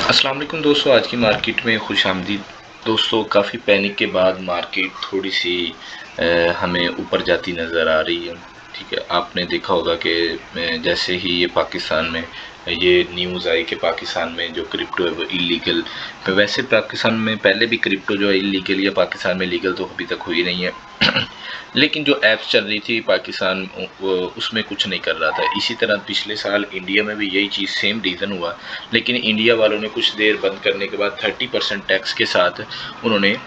अस्सलाम वालेकुम दोस्तों, आज की मार्केट में खुशामदीद। दोस्तों, काफ़ी पैनिक के बाद मार्केट थोड़ी सी हमें ऊपर जाती नज़र आ रही है। ठीक है, आपने देखा होगा कि जैसे ही ये पाकिस्तान में ये न्यूज़ आई कि पाकिस्तान में जो क्रिप्टो है वो इलीगल। वैसे पाकिस्तान में पहले भी क्रिप्टो जो है इलीगल या पाकिस्तान में लीगल तो अभी तक हुई नहीं है लेकिन जो ऐप्स चल रही थी पाकिस्तान उसमें कुछ नहीं कर रहा था। इसी तरह पिछले साल इंडिया में भी यही चीज़ सेम रीज़न हुआ, लेकिन इंडिया वालों ने कुछ देर बंद करने के बाद 30% टैक्स के साथ उन्होंने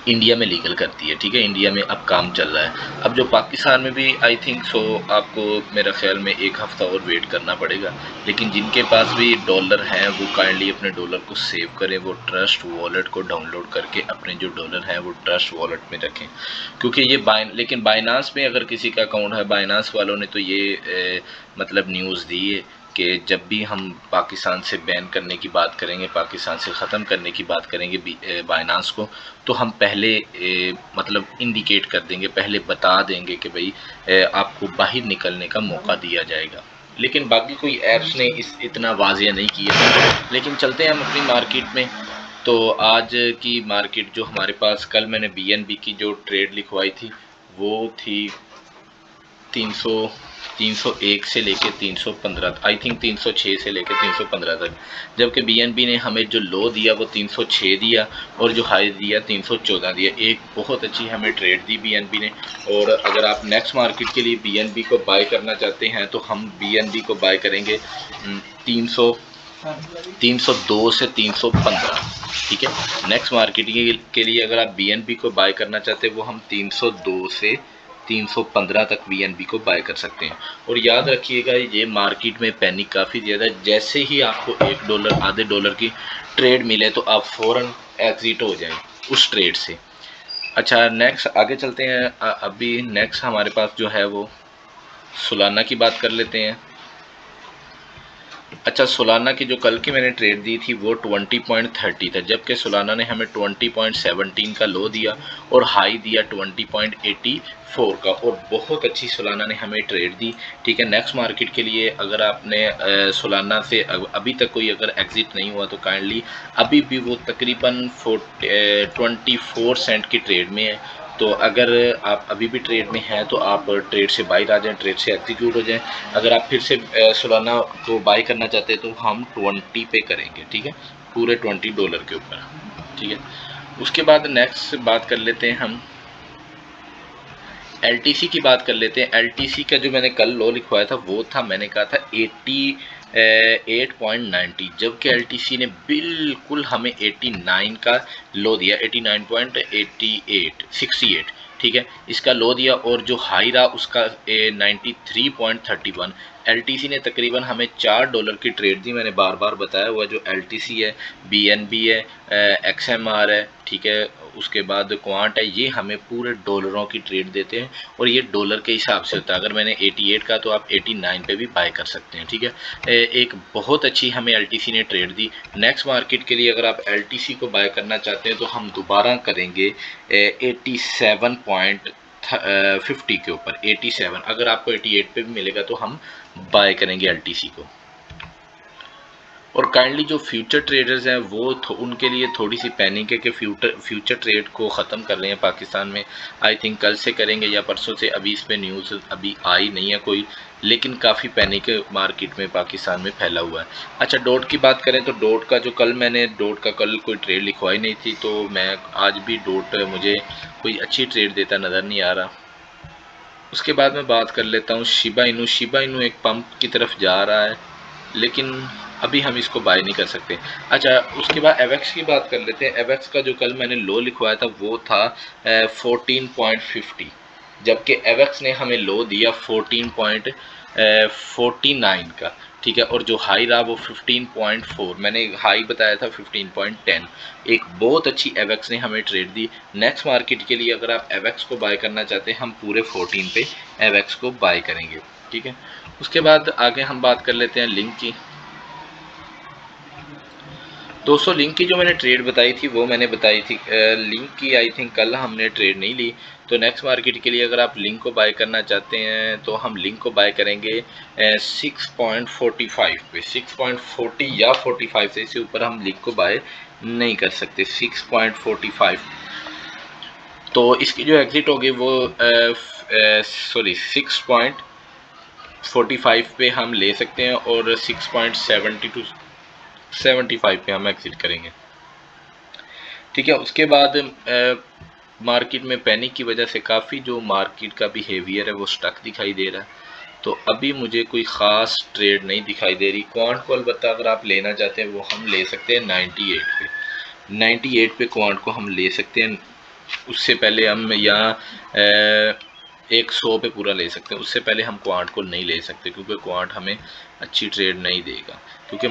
इंडिया में लीगल कर दी है। ठीक है, इंडिया में अब काम चल रहा है। अब जो पाकिस्तान में भी आई थिंक सो आपको मेरा ख्याल में 1 हफ्ता और वेट करना पड़ेगा। लेकिन जिनके पास भी डॉलर हैं वो काइंडली अपने डॉलर को सेव करें, वो ट्रस्ट वॉलेट को डाउनलोड करके अपने जो डॉलर हैं वो ट्रस्ट वॉलेट में रखें, क्योंकि ये लेकिन बाइनांस में अगर किसी का अकाउंट है, बाइनांस वालों ने तो ये मतलब न्यूज़ दी है कि जब भी हम पाकिस्तान से बैन करने की बात करेंगे, पाकिस्तान से ख़त्म करने की बात करेंगे बाइनांस को, तो हम पहले मतलब इंडिकेट कर देंगे, पहले बता देंगे कि भाई आपको बाहर निकलने का मौका दिया जाएगा। लेकिन बाकी कोई ऐप्स ने इतना वाज़िया नहीं किया। लेकिन चलते हैं हम अपनी मार्केट में। तो आज की मार्केट जो हमारे पास, कल मैंने बीएनबी की जो ट्रेड लिखवाई थी वो थी 300 301 से लेके 315, आई थिंक 306 से लेके 315 तक। जबकि बीएनबी ने हमें जो लो दिया वो 306 दिया और जो हाई दिया 314 दिया। एक बहुत अच्छी हमें ट्रेड दी बीएनबी ने। और अगर आप नेक्स्ट मार्केट के लिए बीएनबी को बाय करना चाहते हैं तो हम बीएनबी को बाय करेंगे 302 से 315। ठीक है, नेक्स्ट मार्केट के लिए अगर आप बीएनबी को बाय करना चाहते हैं वो हम 302 से 315 तक बीएनबी को बाय कर सकते हैं। और याद रखिएगा ये मार्केट में पैनिक काफ़ी ज़्यादा है। जैसे ही आपको $1 आधे डॉलर की ट्रेड मिले तो आप फ़ौरन एग्जिट हो जाएं उस ट्रेड से। अच्छा, नेक्स्ट आगे चलते हैं। अभी नेक्स्ट हमारे पास जो है वो सोलाना की बात कर लेते हैं। अच्छा, सोलाना की जो कल की मैंने ट्रेड दी थी वो 20.30 था, जबकि सोलाना ने हमें 20.17 का लो दिया और हाई दिया 20.84 का, और बहुत अच्छी सोलाना ने हमें ट्रेड दी। ठीक है, नेक्स्ट मार्केट के लिए अगर आपने सोलाना से अभी तक कोई अगर एग्जिट नहीं हुआ तो काइंडली, अभी भी वो तकरीबन 24 सेंट की ट्रेड में है। तो अगर आप अभी भी ट्रेड में हैं तो आप ट्रेड से बाहर आ जाएं, ट्रेड से एग्जीक्यूट हो जाएं। अगर आप फिर से सोलाना को बाई करना चाहते हैं तो हम 20 पे करेंगे। ठीक है, पूरे $20 के ऊपर। ठीक है, उसके बाद नेक्स्ट बात कर लेते हैं हम एलटीसी की बात कर लेते हैं। एलटीसी का जो मैंने कल लो लिखवाया था वो था, मैंने कहा था 8.90, जबकि एलटीसी ने बिल्कुल हमें 89 का लो दिया, 89.88 ठीक है, इसका लो दिया। और जो हाई रहा उसका 93.31। एलटीसी ने तकरीबन हमें $4 की ट्रेड दी। मैंने बार बार बताया हुआ जो एलटीसी है, बीएनबी है, एक्सएमआर है, ठीक है, उसके बाद क्वांट है, ये हमें पूरे डॉलरों की ट्रेड देते हैं और ये डॉलर के हिसाब से होता है। अगर मैंने 88 का तो आप 89 पे भी बाय कर सकते हैं। ठीक है, एक बहुत अच्छी हमें एलटीसी ने ट्रेड दी। नेक्स्ट मार्केट के लिए अगर आप एलटीसी को बाय करना चाहते हैं तो हम दोबारा करेंगे 87.50 के ऊपर। 87, अगर आपको 88 पे भी मिलेगा तो हम बाय करेंगे एलटीसी को। और काइंडली जो फ्यूचर ट्रेडर्स हैं वो उनके लिए थोड़ी सी पैनिक है कि फ्यूचर ट्रेड को ख़त्म कर रहे हैं पाकिस्तान में। आई थिंक कल से करेंगे या परसों से, अभी इस पे न्यूज़ अभी आई नहीं है कोई, लेकिन काफ़ी पैनिक मार्केट में पाकिस्तान में फैला हुआ है। अच्छा, डॉट की बात करें तो डॉट का जो कल मैंने डॉट का कल कोई ट्रेड लिखवाई नहीं थी, तो मैं आज भी डॉट मुझे कोई अच्छी ट्रेड देता नज़र नहीं आ रहा। उसके बाद मैं बात कर लेता हूँ शिबा इनू। शिबा इनू एक पंप की तरफ जा रहा है, लेकिन अभी हम इसको बाय नहीं कर सकते। अच्छा, उसके बाद एवेक्स की बात कर लेते हैं। एवेक्स का जो कल मैंने लो लिखवाया था वो था 14.50, जबकि एवेक्स ने हमें लो दिया 14.49 का। ठीक है, और जो हाई रहा वो 15.4, मैंने हाई बताया था 15.10। एक बहुत अच्छी एवेक्स ने हमें ट्रेड दी। नेक्स्ट मार्केट के लिए अगर आप एवेक्स को बाय करना चाहते हैं हम पूरे 14 पे एवेक्स को बाय करेंगे। ठीक है, उसके बाद आगे हम बात कर लेते हैं लिंक की। दोस्तों लिंक की जो मैंने ट्रेड बताई थी वो मैंने बताई थी, लिंक की आई थिंक कल हमने ट्रेड नहीं ली। तो नेक्स्ट मार्केट के लिए अगर आप लिंक को बाय करना चाहते हैं तो हम लिंक को बाय करेंगे 6.45 पे, 6.40 या 45 से इससे ऊपर हम लिंक को बाय नहीं कर सकते। 6.45, तो इसकी जो एग्जिट होगी वो सॉरी 6.45 पे हम ले सकते हैं और 6.70 टू 75 पे हम एग्जिट करेंगे। ठीक है, उसके बाद मार्केट में पैनिक की वजह से काफ़ी जो मार्केट का बिहेवियर है वो स्टक दिखाई दे रहा है। तो अभी मुझे कोई ख़ास ट्रेड नहीं दिखाई दे रही। क्वांट को अलबत्ता अगर आप लेना चाहते हैं वो हम ले सकते हैं 98 पे, 98 पे क्वांट को हम ले सकते हैं। उससे पहले हम यहाँ 100 पे पूरा ले सकते हैं, उससे पहले हम क्वांट को नहीं ले सकते क्योंकि क्वांट हमें अच्छी ट्रेड नहीं देगा, क्योंकि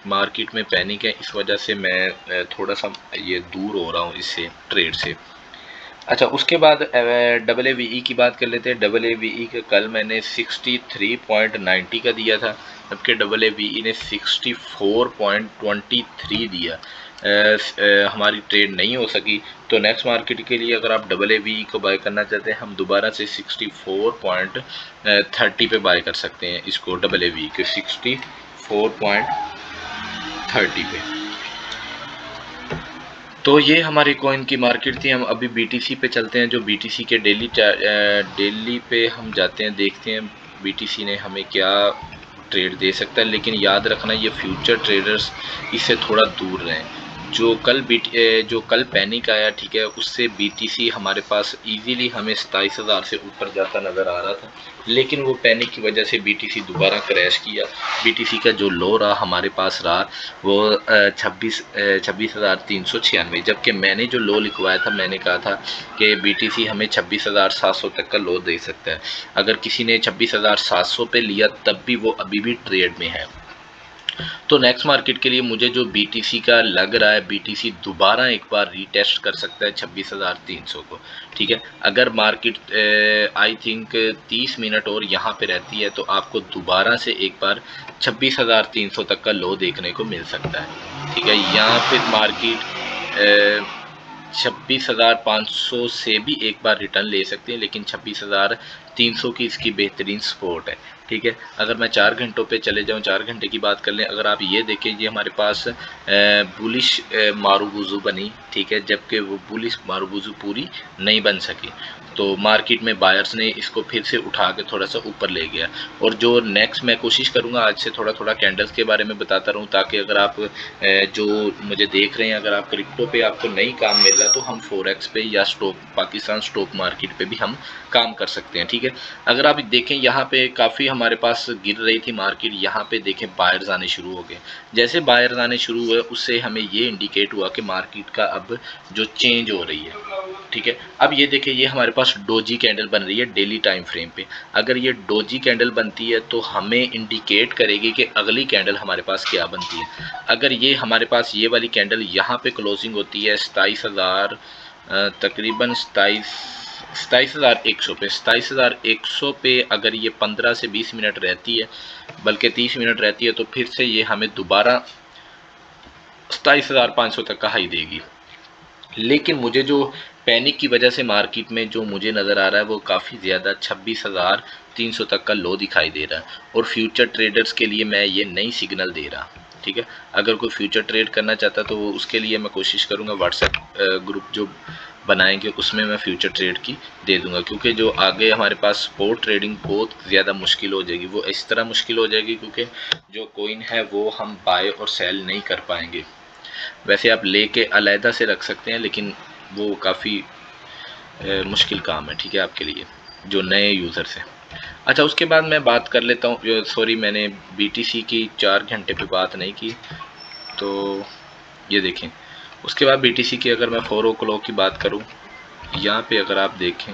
मार्केट में पैनिक है। इस वजह से मैं थोड़ा सा ये दूर हो रहा हूँ इससे, ट्रेड से। अच्छा, उसके बाद WAVE की बात कर लेते हैं। WAVE का कल मैंने 63.90 का दिया था, जबकि WAVE ने 64.23 दिया। हमारी ट्रेड नहीं हो सकी। तो नेक्स्ट मार्केट के लिए अगर आप WAVE को बाय करना चाहते हैं, हम दोबारा से 64.30 पे बाय कर सकते हैं इसको, WAVE के 64.30 पे। तो ये हमारी कॉइन की मार्केट थी। हम अभी BTC पे चलते हैं। जो BTC के डेली पे हम जाते हैं, देखते हैं BTC ने हमें क्या ट्रेड दे सकता है। लेकिन याद रखना ये फ्यूचर ट्रेडर्स इससे थोड़ा दूर रहें। जो कल पैनिक आया, ठीक है, उससे BTC हमारे पास इजीली हमें 27,000 से ऊपर जाता नज़र आ रहा था, लेकिन वो पैनिक की वजह से BTC दोबारा क्रैश किया। BTC का जो लो रहा हमारे पास रहा वो 26,396, जबकि मैंने जो लो लिखवाया था मैंने कहा था कि BTC हमें 26,700 तक का लो दे सकता है। अगर किसी ने 26,700 पे लिया तब भी वो अभी भी ट्रेड में है। तो नेक्स्ट मार्केट के लिए मुझे जो BTC का लग रहा है, BTC दोबारा एक बार रीटेस्ट कर सकता है 26,300 को। ठीक है, अगर मार्केट आई थिंक 30 मिनट और यहाँ पे रहती है तो आपको दोबारा से एक बार 26,300 तक का लो देखने को मिल सकता है। ठीक है, यहाँ पे मार्केट 26,500 से भी एक बार रिटर्न ले सकते हैं, लेकिन 26,300 की इसकी बेहतरीन सपोर्ट है। ठीक है, अगर मैं 4 घंटों पे चले जाऊं, 4 घंटे की बात कर लें, अगर आप ये देखें, ये हमारे पास बुलिश मारूबुजू बनी, ठीक है, जबकि वो बुलिश मारूबुजू पूरी नहीं बन सकी। तो मार्केट में बायर्स ने इसको फिर से उठा के थोड़ा सा ऊपर ले गया। और जो नेक्स्ट मैं कोशिश करूंगा आज से थोड़ा थोड़ा कैंडल्स के बारे में बताता रहूं, ताकि अगर आप जो मुझे देख रहे हैं, अगर आप क्रिप्टो पे आपको नहीं काम मिल रहा तो हम फॉरेक्स पे या पाकिस्तान स्टॉक मार्केट पे भी हम काम कर सकते हैं। ठीक है, अगर आप देखें यहाँ पे काफ़ी हमारे पास गिर रही थी मार्केट, यहाँ पे देखें बायर्स आने शुरू हो गए। जैसे बायर्स आने शुरू हुए उससे हमें ये इंडिकेट हुआ कि मार्केट का अब जो चेंज हो रही है। ठीक है, अब ये देखिए, ये हमारे पास डोजी कैंडल बन रही है डेली टाइम फ्रेम पे। अगर ये डोजी कैंडल बनती है तो हमें इंडिकेट करेगी कि अगली कैंडल हमारे पास क्या बनती है। अगर ये हमारे पास ये वाली कैंडल यहाँ पे क्लोजिंग होती है 27,000, तकरीबन 27,100 पे, 27,100 पे अगर ये 15 से 20 मिनट रहती है, बल्कि 30 मिनट रहती है, तो फिर से ये हमें दोबारा 27,500 तक का हाई देगी। लेकिन मुझे जो पैनिक की वजह से मार्केट में जो मुझे नज़र आ रहा है वो काफ़ी ज़्यादा 26,300 तक का लो दिखाई दे रहा है, और फ्यूचर ट्रेडर्स के लिए मैं ये नई सिग्नल दे रहा। ठीक है, अगर कोई फ्यूचर ट्रेड करना चाहता तो उसके लिए मैं कोशिश करूँगा व्हाट्सएप ग्रुप जो बनाएंगे उसमें मैं फ्यूचर ट्रेड की दे दूंगा, क्योंकि जो आगे हमारे पास स्पॉट ट्रेडिंग बहुत ज़्यादा मुश्किल हो जाएगी। वो इस तरह मुश्किल हो जाएगी क्योंकि जो कॉइन है वो हम बाय और सेल नहीं कर पाएंगे। वैसे आप लेके अलहदा से रख सकते हैं, लेकिन वो काफ़ी मुश्किल काम है, ठीक है, आपके लिए जो नए यूज़र से। अच्छा, उसके बाद मैं बात कर लेता हूँ, सॉरी मैंने BTC की 4 घंटे पे बात नहीं की, तो ये देखें। उसके बाद BTC की अगर मैं 4 o'clock की बात करूँ, यहाँ पे अगर आप देखें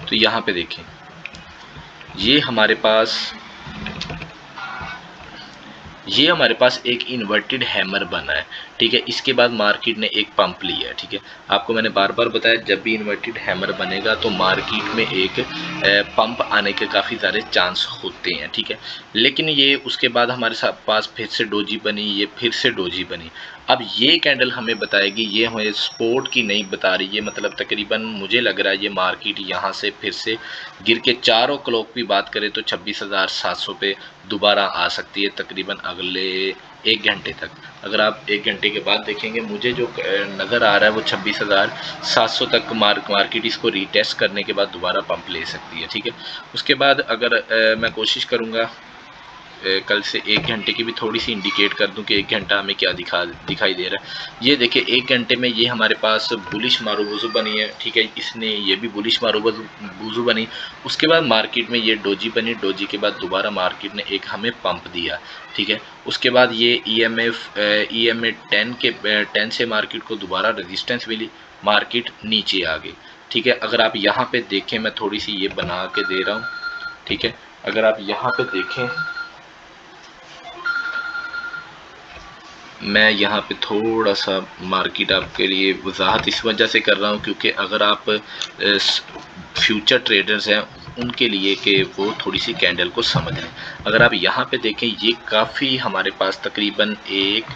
तो यहाँ पे देखें, ये हमारे पास ये हमारे पास एक इन्वर्टेड हैमर बना है, ठीक है। इसके बाद मार्केट ने एक पंप लिया है, ठीक है। आपको मैंने बार बार बताया जब भी इन्वर्टेड हैमर बनेगा तो मार्केट में एक पंप आने के काफ़ी सारे चांस होते हैं, ठीक है। लेकिन ये उसके बाद हमारे साथ पास फिर से डोजी बनी, ये फिर से डोजी बनी। अब ये कैंडल हमें बताएगी, ये हमें स्पोर्ट की नहीं बता रही है, मतलब तकरीबन मुझे लग रहा है ये मार्केट यहाँ से फिर से गिर के 4 क्लॉक की बात करें तो 26,700 पे दोबारा आ सकती है तकरीबन अगले 1 घंटे तक। अगर आप 1 घंटे के बाद देखेंगे, मुझे जो नज़र आ रहा है वो 26,700 तक मार्केट इसको रीटेस्ट करने के बाद दोबारा पंप ले सकती है, ठीक है। उसके बाद अगर मैं कोशिश करूँगा कल से 1 घंटे की भी थोड़ी सी इंडिकेट कर दूं कि 1 घंटा हमें क्या दिखाई दे रहा है। ये देखिए 1 घंटे में ये हमारे पास बुलिश मारूबुजू बनी है, ठीक है। इसने ये भी बुलिश मारूबुजू बनी। उसके बाद मार्केट में ये डोजी बनी, डोजी के बाद दोबारा मार्केट ने एक हमें पंप दिया, ठीक है। उसके बाद ये EMA 10 से मार्केट को दोबारा रेजिस्टेंस मिली, मार्केट नीचे आ गई, ठीक है। अगर आप यहाँ पे देखें, मैं थोड़ी सी ये बना के दे रहा हूँ, ठीक है। अगर आप यहाँ पे देखें, मैं यहाँ पे थोड़ा सा मार्केट आपके लिए वजाहत इस वजह से कर रहा हूँ क्योंकि अगर आप फ्यूचर ट्रेडर्स हैं उनके लिए कि वो थोड़ी सी कैंडल को समझ लें। अगर आप यहाँ पे देखें, ये काफ़ी हमारे पास तकरीबन 1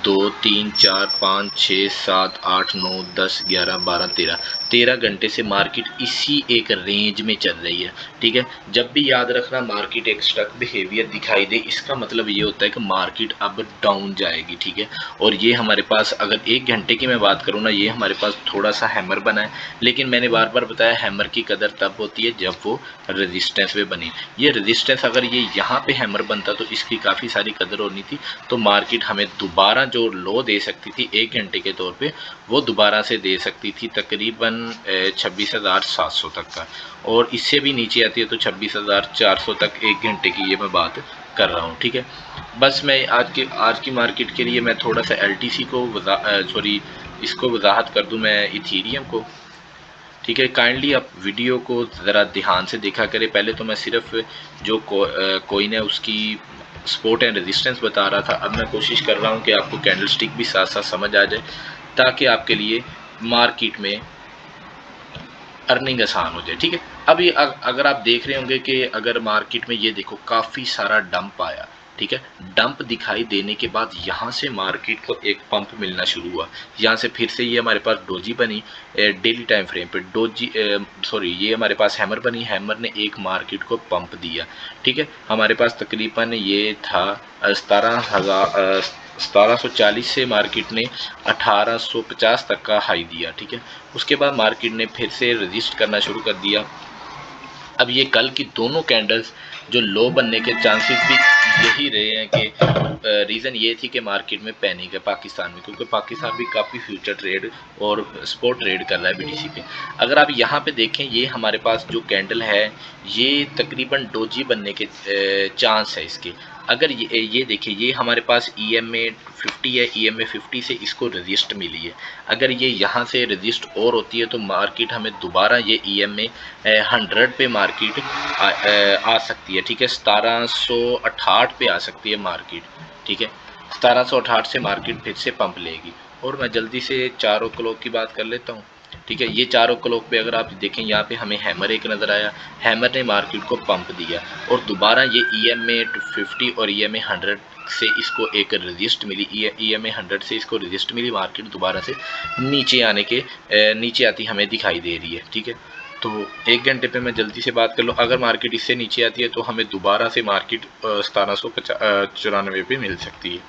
2 3 4 5 6 7 8 9 10 11 12 13 घंटे से मार्केट इसी एक रेंज में चल रही है, ठीक है। जब भी याद रखना मार्केट एक स्टक बिहेवियर दिखाई दे, इसका मतलब ये होता है कि मार्केट अब डाउन जाएगी, ठीक है। और ये हमारे पास अगर 1 घंटे की मैं बात करूँ ना, ये हमारे पास थोड़ा सा हैमर बना है, लेकिन मैंने बार बार बताया हैमर की कदर तब होती है जब वो रेजिस्टेंस पे बनी। ये रेजिस्टेंस अगर ये यहाँ पे हैमर बनता तो इसकी काफ़ी सारी कदर होनी थी, तो मार्केट हमें दोबारा जो लो दे सकती थी 1 घंटे के तौर पे, वो दोबारा से दे सकती थी तकरीबन 26,700 तक का, और इससे भी नीचे आती है तो 26,400 तक 1 घंटे की ये मैं बात कर रहा हूँ, ठीक है। बस मैं आज की मार्केट के लिए मैं थोड़ा सा LTC को इसको वजाहत कर दूँ मैं इथीरियम को, ठीक है। काइंडली आप वीडियो को ज़रा ध्यान से देखा करें। पहले तो मैं सिर्फ जो कोइन है उसकी सपोर्ट एंड रेजिस्टेंस बता रहा था, अब मैं कोशिश कर रहा हूँ कि आपको कैंडलस्टिक भी साथ साथ समझ आ जाए ताकि आपके लिए मार्केट में अर्निंग आसान हो जाए, ठीक है। अब ये अगर आप देख रहे होंगे कि अगर मार्केट में ये देखो काफ़ी सारा डंप आया, ठीक है। डंप दिखाई देने के बाद यहाँ से मार्केट को एक पंप मिलना शुरू हुआ, यहाँ से फिर से ये हमारे पास डोजी बनी डेली टाइम फ्रेम पे, ये हमारे पास हैमर बनी, हैमर ने एक मार्केट को पंप दिया, ठीक है। हमारे पास तकरीबन ये था 1740 से मार्केट ने 1850 तक का हाई दिया, ठीक है। उसके बाद मार्केट ने फिर से रजिस्ट करना शुरू कर दिया। अब ये कल की दोनों कैंडल्स जो लो बनने के चांसेस भी यही रहे हैं कि रीज़न ये थी कि मार्केट में पैनिक है पाकिस्तान में, क्योंकि पाकिस्तान भी काफ़ी फ्यूचर ट्रेड और स्पॉट ट्रेड कर रहा है BTC पे। अगर आप यहाँ पे देखें, ये हमारे पास जो कैंडल है ये तकरीबन डोजी बनने के चांस है इसके। अगर ये देखिए, ये हमारे पास EMA 50 है, EMA 50 से इसको रजिस्ट मिली है। अगर ये यहाँ से रजिस्ट और होती है तो मार्केट हमें दोबारा ये EMA 100 पे मार्केट आ सकती है, ठीक है। 1768 पे आ सकती है मार्केट, ठीक है। 1768 से मार्केट फिर से पंप लेगी। और मैं जल्दी से 4 क्लॉक की बात कर लेता हूँ, ठीक है। ये 4 क्लॉक पे अगर आप देखें, यहाँ पे हमें हैमर एक नज़र आया, हैमर ने मार्केट को पंप दिया और दोबारा ये EMA 50 और EMA 100 से इसको एक रजिस्ट मिली, EMA 100 से इसको रजिस्ट मिली, मार्केट दोबारा से नीचे आती हमें दिखाई दे रही है, ठीक है। तो 1 घंटे पे मैं जल्दी से बात कर लूँ, अगर मार्केट इससे नीचे आती है तो हमें दोबारा से मार्केट 1794 पे मिल सकती है।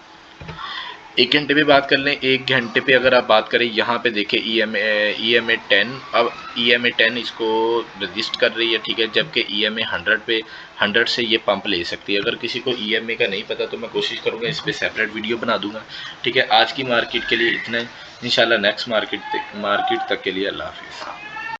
1 घंटे पे बात कर लें, 1 घंटे पे अगर आप बात करें, यहाँ पे देखें EMA 10, अब EMA 10 इसको रजिस्ट कर रही है, ठीक है। जबकि EMA 100 से ये पंप ले सकती है। अगर किसी को EMA का नहीं पता तो मैं कोशिश करूँगा इस पर सेपरेट वीडियो बना दूंगा, ठीक है। आज की मार्केट के लिए इतना ही, इंशाल्लाह नेक्स्ट मार्केट तक के लिए अल्लाह हाफिज़।